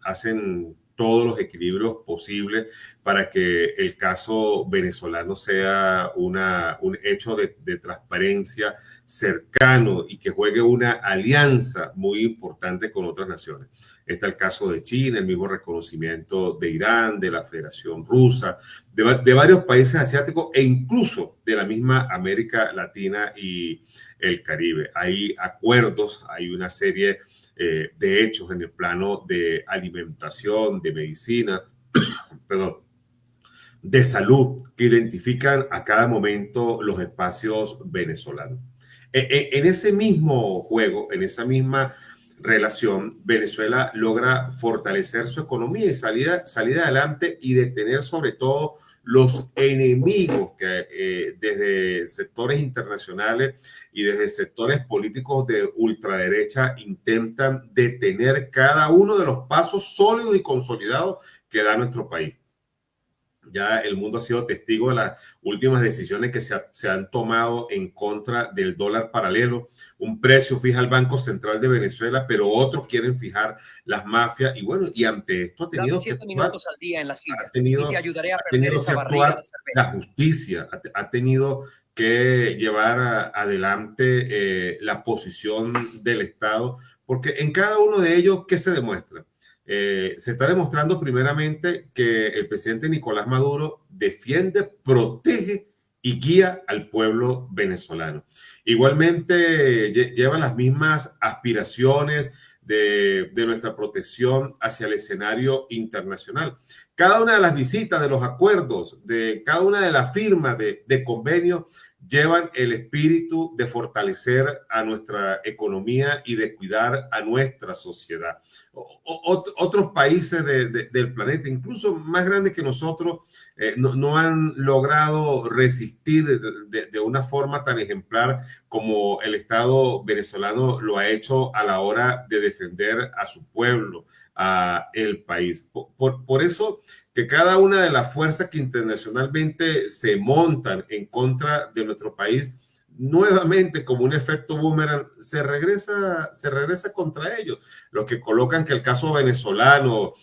Speaker 4: hacen todos los equilibrios posibles para que el caso venezolano sea un hecho de transparencia cercano y que juegue una alianza muy importante con otras naciones. Está el caso de China, el mismo reconocimiento de Irán, de la Federación Rusa, de varios países asiáticos e incluso de la misma América Latina y el Caribe. Hay acuerdos, hay una serie de hechos en el plano de alimentación, de medicina, perdón, de salud, que identifican a cada momento los espacios venezolanos. En ese mismo juego, en esa misma relación, Venezuela logra fortalecer su economía y salir adelante y detener sobre todo los enemigos que desde sectores internacionales y desde sectores políticos de ultraderecha intentan detener cada uno de los pasos sólidos y consolidados que da nuestro país. Ya el mundo ha sido testigo de las últimas decisiones que se han tomado en contra del dólar paralelo. Un precio fija el Banco Central de Venezuela, pero otros quieren fijar las mafias. Y bueno, y ante esto ha tenido que actuar,
Speaker 6: minutos al día en la silla,
Speaker 4: y
Speaker 6: te ayudaré a
Speaker 4: ha tenido que actuar la justicia, ha tenido que llevar adelante la posición del Estado, porque en cada uno de ellos, ¿qué se demuestra? Se está demostrando primeramente que el presidente Nicolás Maduro defiende, protege y guía al pueblo venezolano. Igualmente lleva las mismas aspiraciones de nuestra protección hacia el escenario internacional. Cada una de las visitas, de los acuerdos, de cada una de las firmas de convenios llevan el espíritu de fortalecer a nuestra economía y de cuidar a nuestra sociedad. Otros países del planeta, incluso más grandes que nosotros, no han logrado resistir de una forma tan ejemplar como el Estado venezolano lo ha hecho a la hora de defender a su pueblo, a el país. Por eso que cada una de las fuerzas que internacionalmente se montan en contra de nuestro país, nuevamente como un efecto boomerang, se regresa contra ellos. Los que colocan que el caso venezolano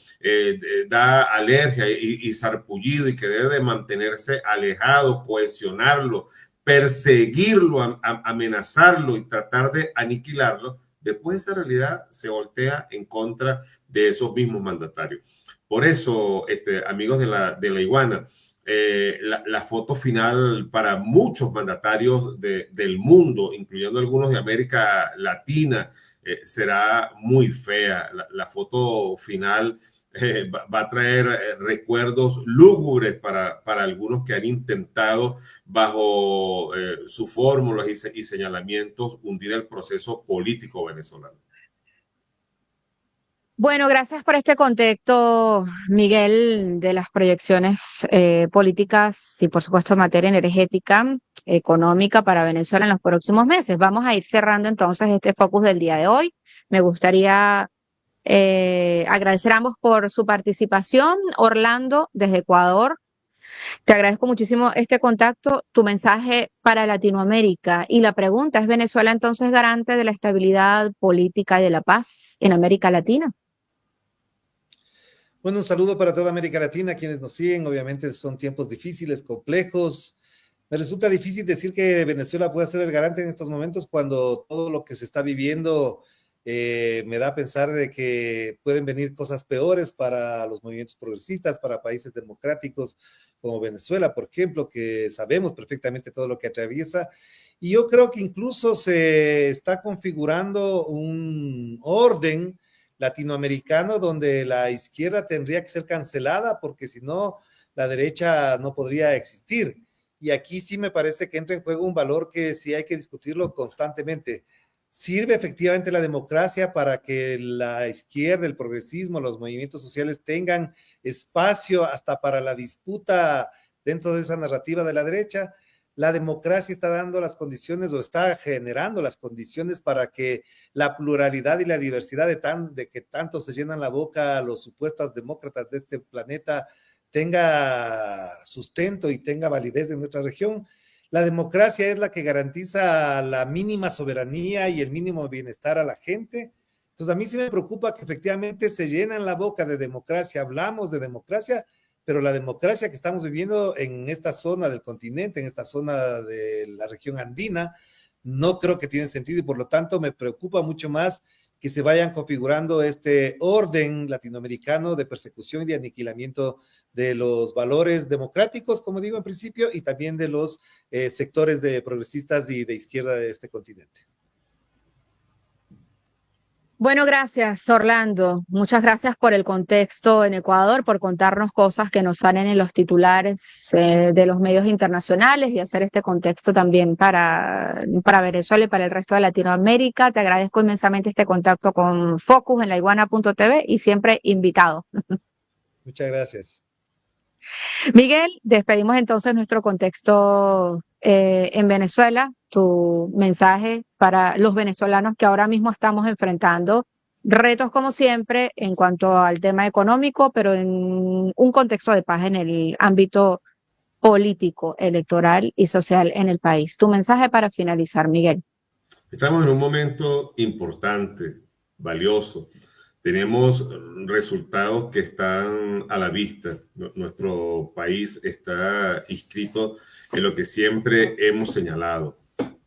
Speaker 4: da alergia y sarpullido y que debe de mantenerse alejado, cohesionarlo, perseguirlo, amenazarlo y tratar de aniquilarlo, después esa realidad se voltea en contra de esos mismos mandatarios. Por eso, amigos de la Iguana, la foto final para muchos mandatarios del mundo, incluyendo algunos de América Latina, será muy fea. La foto final va a traer recuerdos lúgubres para algunos que han intentado bajo sus fórmulas y señalamientos hundir el proceso político venezolano.
Speaker 3: Bueno, gracias por este contexto, Miguel, de las proyecciones políticas y, por supuesto, en materia energética, económica para Venezuela en los próximos meses. Vamos a ir cerrando entonces este focus del día de hoy. Me gustaría agradecer a ambos por su participación. Orlando, desde Ecuador, te agradezco muchísimo este contacto, tu mensaje para Latinoamérica. Y la pregunta, ¿es Venezuela entonces garante de la estabilidad política y de la paz en América Latina?
Speaker 5: Bueno, un saludo para toda América Latina, quienes nos siguen. Obviamente son tiempos difíciles, complejos. Me resulta difícil decir que Venezuela pueda ser el garante en estos momentos cuando todo lo que se está viviendo me da a pensar de que pueden venir cosas peores para los movimientos progresistas, para países democráticos como Venezuela, por ejemplo, que sabemos perfectamente todo lo que atraviesa. Y yo creo que incluso se está configurando un orden latinoamericano donde la izquierda tendría que ser cancelada porque si no, la derecha no podría existir. Y aquí sí me parece que entra en juego un valor que sí hay que discutirlo constantemente. ¿Sirve efectivamente la democracia para que la izquierda, el progresismo, los movimientos sociales tengan espacio hasta para la disputa dentro de esa narrativa de la derecha? La democracia está dando las condiciones o está generando las condiciones para que la pluralidad y la diversidad de que tanto se llenan la boca los supuestos demócratas de este planeta tenga sustento y tenga validez en nuestra región. La democracia es la que garantiza la mínima soberanía y el mínimo bienestar a la gente. Entonces a mí sí me preocupa que efectivamente se llenan la boca de democracia, hablamos de democracia, pero la democracia que estamos viviendo en esta zona del continente, en esta zona de la región andina, no creo que tiene sentido y por lo tanto me preocupa mucho más que se vayan configurando este orden latinoamericano de persecución y de aniquilamiento de los valores democráticos, como digo en principio, y también de los sectores de progresistas y de izquierda de este continente.
Speaker 3: Bueno, gracias, Orlando. Muchas gracias por el contexto en Ecuador, por contarnos cosas que nos salen en los titulares de los medios internacionales y hacer este contexto también para Venezuela y para el resto de Latinoamérica. Te agradezco inmensamente este contacto con Focus en laiguana.tv y siempre invitado.
Speaker 5: Muchas gracias.
Speaker 3: Miguel, despedimos entonces nuestro contexto en Venezuela, tu mensaje para los venezolanos que ahora mismo estamos enfrentando retos como siempre en cuanto al tema económico, pero en un contexto de paz en el ámbito político, electoral y social en el país. Tu mensaje para finalizar, Miguel.
Speaker 4: Estamos en un momento importante, valioso. Tenemos resultados que están a la vista. Nuestro país está inscrito en lo que siempre hemos señalado: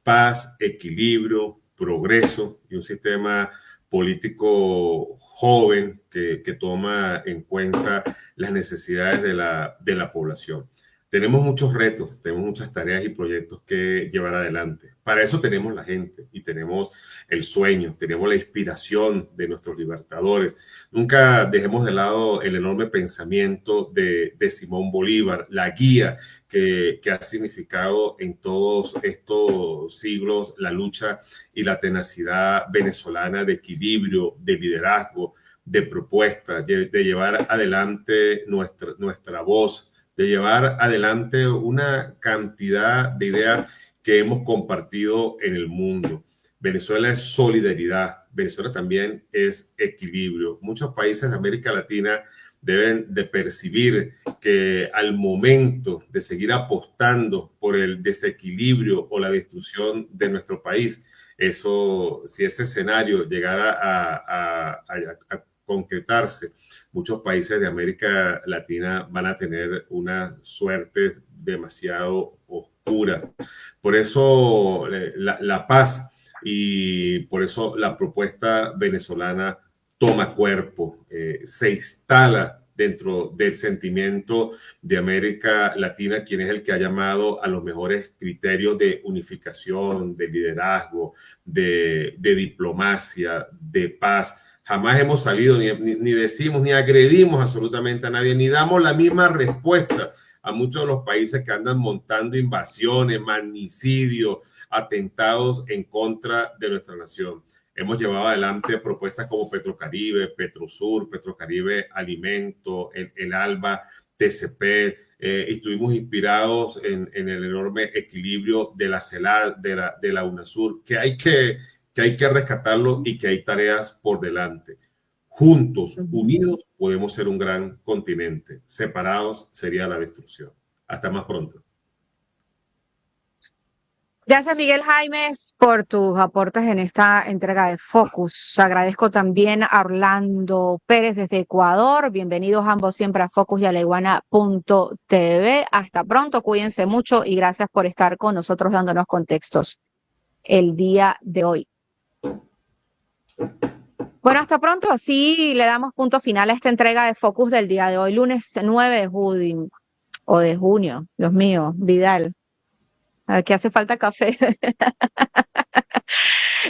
Speaker 4: paz, equilibrio, progreso y un sistema político joven que toma en cuenta las necesidades de la población. Tenemos muchos retos, tenemos muchas tareas y proyectos que llevar adelante. Para eso tenemos la gente y tenemos el sueño, tenemos la inspiración de nuestros libertadores. Nunca dejemos de lado el enorme pensamiento de Simón Bolívar, la guía que ha significado en todos estos siglos la lucha y la tenacidad venezolana de equilibrio, de liderazgo, de propuesta, de llevar adelante nuestra voz, de llevar adelante una cantidad de ideas que hemos compartido en el mundo. Venezuela es solidaridad, Venezuela también es equilibrio. Muchos países de América Latina deben de percibir que al momento de seguir apostando por el desequilibrio o la destrucción de nuestro país, si ese escenario llegara a concretarse, muchos países de América Latina van a tener unas suertes demasiado oscuras. Por eso la paz y por eso la propuesta venezolana toma cuerpo, se instala dentro del sentimiento de América Latina, quien es el que ha llamado a los mejores criterios de unificación, de liderazgo, de diplomacia, de paz. Jamás hemos salido ni decimos ni agredimos absolutamente a nadie, ni damos la misma respuesta a muchos de los países que andan montando invasiones, magnicidios, atentados en contra de nuestra nación. Hemos llevado adelante propuestas como Petrocaribe, Petrosur, Petrocaribe Alimento, el ALBA, TCP. Estuvimos inspirados en el enorme equilibrio de la CELAC, de la UNASUR, que hay que rescatarlo y que hay tareas por delante. Juntos, unidos, podemos ser un gran continente. Separados sería la destrucción. Hasta más pronto.
Speaker 3: Gracias, Miguel Jaimes, por tus aportes en esta entrega de Focus. Agradezco también a Orlando Pérez desde Ecuador. Bienvenidos ambos siempre a Focus y a laiguana.tv. Hasta pronto, cuídense mucho y gracias por estar con nosotros dándonos contextos el día de hoy. Bueno, hasta pronto. Así le damos punto final a esta entrega de Focus del día de hoy, lunes 9 de junio, o de junio. Dios mío, Vidal. Aquí hace falta café.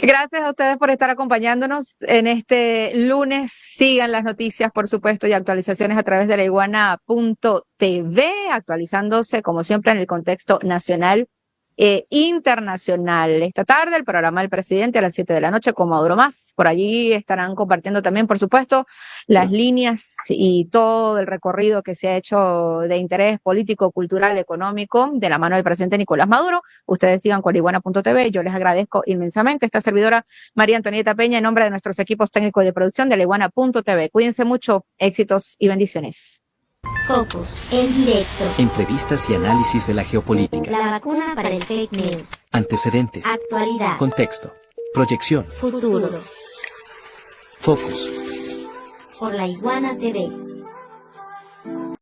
Speaker 3: Gracias a ustedes por estar acompañándonos en este lunes. Sigan las noticias, por supuesto, y actualizaciones a través de laiguana.tv, actualizándose, como siempre, en el contexto nacional e internacional. Esta tarde, el programa del presidente a las 7 de la noche, como Maduro Más. Por allí estarán compartiendo también, por supuesto, las líneas y todo el recorrido que se ha hecho de interés político, cultural, económico, de la mano del presidente Nicolás Maduro. Ustedes sigan con laiguana.tv. Yo les agradezco inmensamente. Esta servidora, María Antonieta Peña, en nombre de nuestros equipos técnicos de producción de laiguana.tv. Cuídense mucho, éxitos y bendiciones.
Speaker 1: Focus en directo.
Speaker 2: Entrevistas y análisis de la geopolítica.
Speaker 1: La vacuna para el fake news.
Speaker 2: Antecedentes.
Speaker 1: Actualidad.
Speaker 2: Contexto. Proyección.
Speaker 1: Futuro.
Speaker 2: Focus.
Speaker 1: Por la Iguana TV.